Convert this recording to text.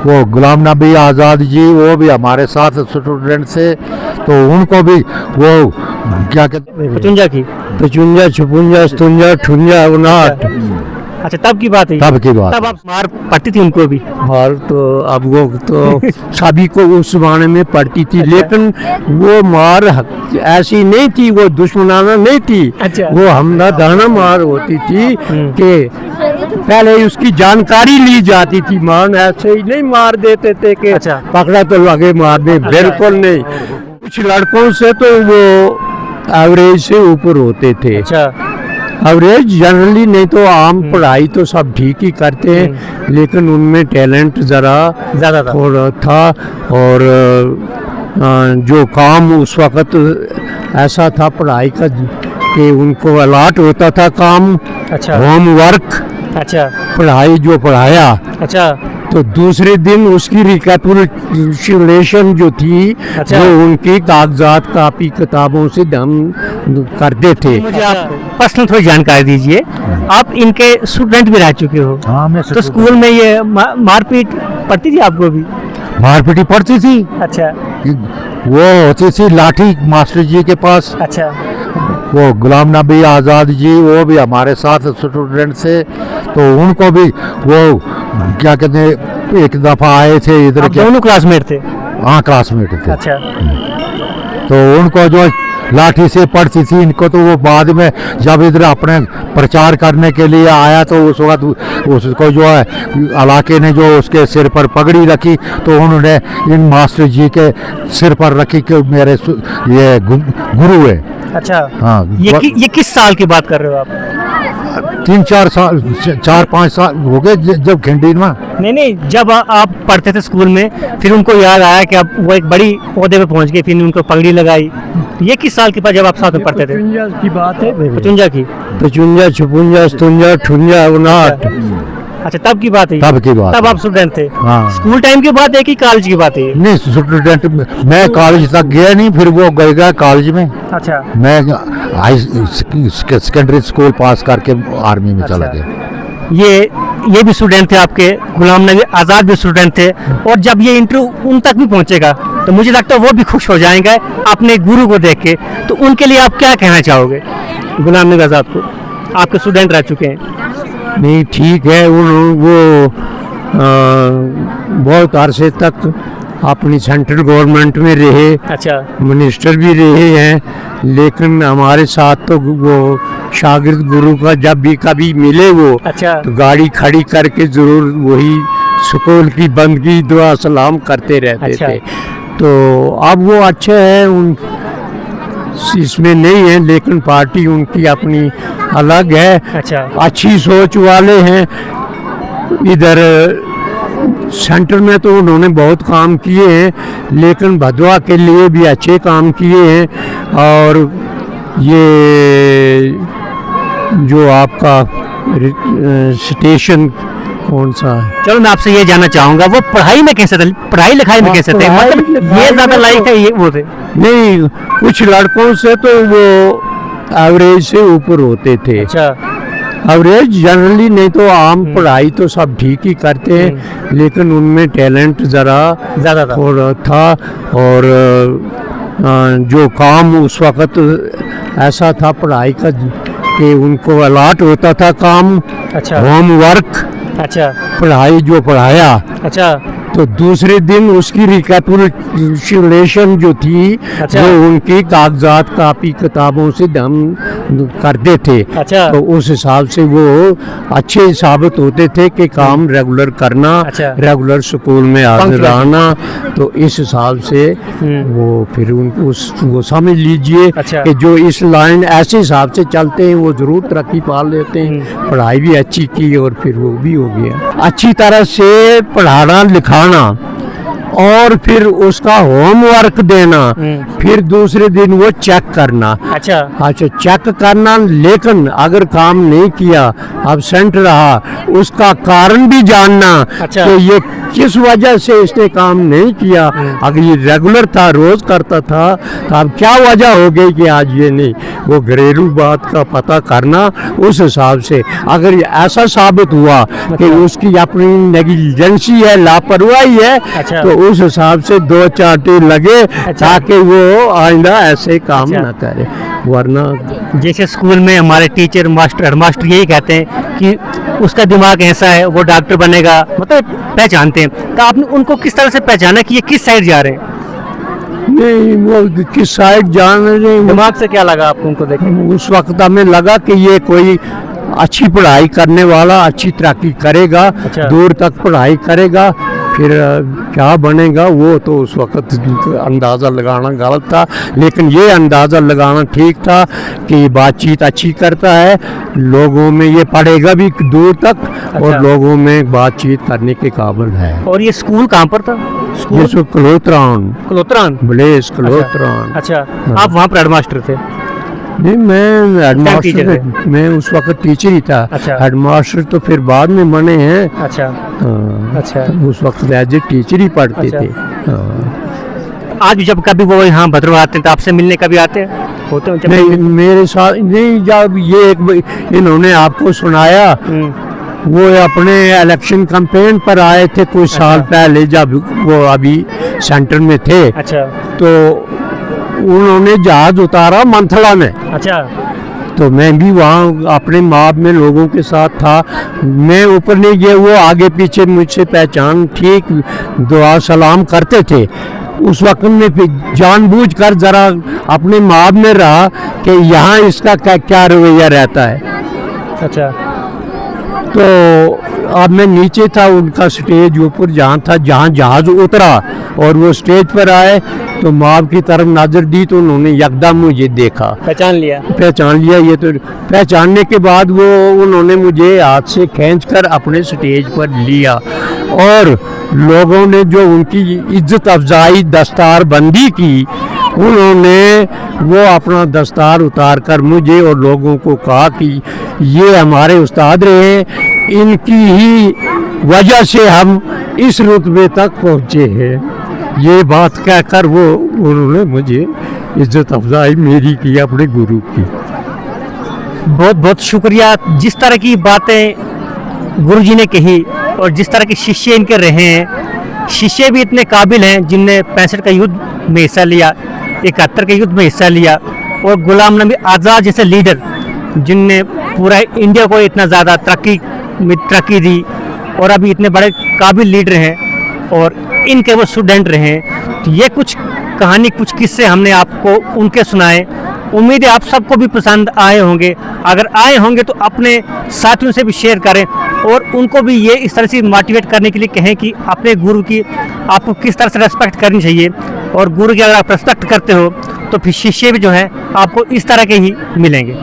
वो गुलाम नबी आज़ाद जी वो भी हमारे साथ स्टूडेंट से, तो उनको भी वो क्या कहते हैं 55 की। 55, 56, 57, 58, 59। अच्छा तब की बात है। तब की बात। तब आप मार पड़ती थी उनको भी। और तो अब वो तो सभी को उस जमाने में पड़ती थी, लेकिन वो मार ऐसी नहीं थी, वो दुश्मनाना नहीं थी। अच्छा। वो हमदर्दाना मार होती थी कि पहले उसकी जानकारी ली जाती थी, मान ऐसे ही नहीं मार देते थे कि अच्छा। पकड़ा तो लगे मारने, बिल्कुल नहीं। कुछ लड़कों से तो वो एवरेज से ऊपर होते थे। अच्छा। एवरेज जनरली, नहीं तो आम पढ़ाई तो सब ठीक ही करते हैं, लेकिन उनमें टैलेंट ज़रा ज़्यादा था। थोड़ा था। और जो काम उस वक़्त ऐसा था पढ़ाई का कि उनको अलॉट होता था काम, अच्छा। होमवर्क, अच्छा। पढ़ाई जो पढ़ाया अच्छा। तो दूसरे दिन उसकी रिकैपिटुलेशन जो थी, अच्छा। जो उनकी कागजात कापी किताबों से हम करते थे। मुझे आप पर्सनल थोड़ी जानकारी दीजिए। आप इनके स्टूडेंट भी रह चुके हो, हाँ, मैं तो स्कूल में ये मारपीट पड़ती थी आपको भी? मारपीटी पड़ती थी। अच्छा। वो होती थी लाठी मास्टर जी के पास। अच्छा। वो गुलाम नबी आज़ाद जी वो भी हमारे साथ स्टूडेंट से, तो उनको भी वो क्या कहते हैं एक दफ़ा आए थे इधर आप दोनों क्लासमेट थे? हाँ, क्लासमेट थे। अच्छा। तो उनको जो लाठी से पड़ती थी, इनको तो वो बाद में जब इधर अपने प्रचार करने के लिए आया तो उस वक्त उसको जो है इलाके ने जो उसके सिर पर पगड़ी रखी, तो उन्होंने इन मास्टर जी के सिर पर रखी कि मेरे ये गुरु है। अच्छा। हाँ, ये किस साल की बात कर रहे हो आप? 3-4 साल 4-5 साल हो गए जब खिंडी में। नहीं, जब आप पढ़ते थे स्कूल में, फिर उनको याद आया कि अब वो एक बड़ी ओहदे पे पहुंच गए, फिर उनको पगड़ी लगाई। ये किस साल की बात जब आप साथ में पढ़ते थे? 55 की बात है। 55 की। 55, 56, 57, 58, 59। अच्छा तब की बात है। तब की बात। तब आप स्टूडेंट थे? हाँ। स्कूल टाइम की बात है कि कॉलेज की बात है? नहीं, स्टूडेंट, मैं कॉलेज तक गया नहीं, फिर वो गया कॉलेज में। अच्छा। मैं सेकेंडरी स्कूल पास करके आर्मी में चला गया। ये भी स्टूडेंट थे आपके, गुलाम नबी आज़ाद भी स्टूडेंट थे, और जब ये इंटरव्यू उन तक भी पहुंचेगा तो मुझे लगता है वो भी खुश हो जाएंगे अपने गुरु को देख के। तो उनके लिए आप क्या कहना चाहोगे? गुलाम नबी आज़ाद को आपके स्टूडेंट रह चुके हैं। नहीं, ठीक है, वो बहुत अरसे तक अपनी सेंट्रल गवर्नमेंट में रहे। अच्छा। मिनिस्टर भी रहे हैं, लेकिन हमारे साथ तो वो शागिर्द गुरु का जब भी कभी मिले वो, अच्छा। तो गाड़ी खड़ी करके ज़रूर वही स्कूल की बंदगी दुआ सलाम करते रहते अच्छा। थे। तो अब वो अच्छे हैं, उन इसमें नहीं है, लेकिन पार्टी उनकी अपनी अलग है। अच्छा। अच्छी सोच वाले हैं। इधर सेंटर में तो उन्होंने बहुत काम किए हैं, लेकिन भदवा के लिए भी अच्छे काम किए हैं। और ये जो आपका स्टेशन कौन सा है? चलो मैं आपसे ये जानना चाहूंगा, वो पढ़ाई में कैसे थे, पढ़ाई लिखाई में कैसे थे? मतलब ये ज्यादा लाइक है, ये वो थे? नहीं, कुछ लड़कों से तो वो एवरेज से ऊपर होते थे। अच्छा। एवरेज जनरली, नहीं तो आम पढ़ाई तो सब ठीक ही करते हैं, लेकिन उनमें टैलेंट ज़रा ज़्यादा था। थोड़ा था। और जो काम उस वक़्त ऐसा था पढ़ाई का कि उनको अलॉट होता था काम, अच्छा। होमवर्क, अच्छा। पढ़ाई जो पढ़ाया, अच्छा। तो दूसरे दिन उसकी रिकैपिटुलेशन जो थी, अच्छा। जो उनकी कागजात कापी किताबों से हम करते थे। अच्छा। तो उस हिसाब से वो अच्छे साबित होते थे कि काम रेगुलर करना, अच्छा। रेगुलर स्कूल में हाजिर Punctual। आना। तो इस हिसाब से वो फिर वो समझ लीजिए अच्छा। कि जो इस लाइन ऐसे हिसाब से चलते हैं वो ज़रूर तरक्की पा लेते हैं। पढ़ाई भी अच्छी की और फिर वो भी हो गया। अच्छी तरह से पढ़ाना लिखाना और फिर उसका होमवर्क देना, फिर दूसरे दिन वो चेक करना। अच्छा। अच्छा, चेक करना, लेकिन अगर काम नहीं किया, अब्सेंट रहा, उसका कारण भी जानना। अच्छा। कि ये किस वजह से इसने काम नहीं किया। अगर ये रेगुलर था, रोज करता था, तो अब क्या वजह हो गई कि आज ये नहीं। वो घरेलू बात का पता करना, उस हिसाब से अगर ये ऐसा साबित हुआ कि उसकी अपनी नेग्लिजेंसी है, लापरवाही है, अच्छा। तो उस हिसाब से 2 चांटे लगे, ताकि वो आइंदा ऐसे काम अच्छा। ना करे, वरना जैसे स्कूल में हमारे टीचर मास्टर यही कहते हैं कि उसका दिमाग ऐसा है, वो डॉक्टर बनेगा, मतलब पहचानते हैं। तो आपने उनको किस तरह से पहचाना कि ये किस साइड जा रहे हैं? नहीं, वो किस साइड जान रहे हैं, दिमाग से क्या लगा आपको उनको देख के? उस वक्त हमें लगा कि ये कोई अच्छी पढ़ाई करने वाला, अच्छी तरक्की करेगा, अच्छा। दूर तक पढ़ाई करेगा, फिर क्या बनेगा वो तो उस वक्त अंदाज़ा लगाना गलत था। लेकिन ये अंदाज़ा लगाना ठीक था कि बातचीत अच्छी करता है, लोगों में ये पढ़ेगा भी दूर तक, अच्छा। और लोगों में बातचीत करने के काबिल है। और ये स्कूल कहाँ पर था? ये स्कूल सो कलोत्रान, कलोत्रान। ब्लेस कलोत्रान। अच्छा, आप वहाँ पर हेडमास्टर थे? नहीं, मैं हेडमास्टर टीचर मैं उस वक्त टीचर ही था। अच्छा। हेडमास्टर तो फिर बाद में बने हैं। अच्छा। हाँ, अच्छा। उस वक्त एज ए टीचर ही पढ़ते अच्छा। थे। हाँ। आज भी जब कभी वो यहाँ भद्रवाह आते हैं तो आपसे मिलने कभी आते हैं? होते हैं जब नहीं, मेरे साथ नहीं, जब ये इन्होंने आपको सुनाया, वो अपने इलेक्शन कैंपेन पर आए थे कुछ साल पहले, जब वो अभी सेंटर में थे। अच्छा। तो उन्होंने जहाज उतारा मंथला में, अच्छा। तो मैं भी वहाँ अपने माप में लोगों के साथ था। मैं ऊपर नहीं गया, वो आगे पीछे मुझसे पहचान ठीक दुआ सलाम करते थे। उस वक्त में फिर जानबूझकर ज़रा अपने माप में रहा कि यहाँ इसका क्या रवैया रहता है। अच्छा। तो अब मैं नीचे था, उनका स्टेज ऊपर जहाँ था, जहाँ जहाज उतरा और वो स्टेज पर आए, तो माप की तरफ नजर दी, तो उन्होंने यकदम मुझे देखा, पहचान लिया? पहचान लिया। ये तो पहचानने के बाद वो उन्होंने मुझे हाथ से खींचकर अपने स्टेज पर लिया, और लोगों ने जो उनकी इज्जत अफजाई दस्तार बंदी की, उन्होंने वो अपना दस्तार उतार कर मुझे और लोगों को कहा कि ये हमारे उस्ताद रहे, इनकी ही वजह से हम इस रुतबे तक पहुँचे हैं। ये बात कहकर वो उन्होंने मुझे इज्जत अफजाई मेरी की, अपने गुरु की। बहुत बहुत शुक्रिया। जिस तरह की बातें गुरुजी ने कही और जिस तरह के शिष्य इनके रहे हैं, शिष्य भी इतने काबिल हैं जिनने 65 का युद्ध में हिस्सा लिया, 71 के युद्ध में हिस्सा लिया, और गुलाम नबी आज़ाद जैसे लीडर जिनने पूरा इंडिया को इतना ज़्यादा तरक्की दी, और अभी इतने बड़े काबिल लीडर हैं, और इनके वो स्टूडेंट रहे हैं। तो ये कुछ कहानी, कुछ किस्से हमने आपको उनके सुनाए। उम्मीद है आप सबको भी पसंद आए होंगे। अगर आए होंगे तो अपने साथियों से भी शेयर करें, और उनको भी ये इस तरह से मोटिवेट करने के लिए कहें कि अपने गुरु की आपको किस तरह से रेस्पेक्ट करनी चाहिए, और गुरु की अगर आप रेस्पेक्ट करते हो तो फिर शिष्य भी जो है आपको इस तरह के ही मिलेंगे।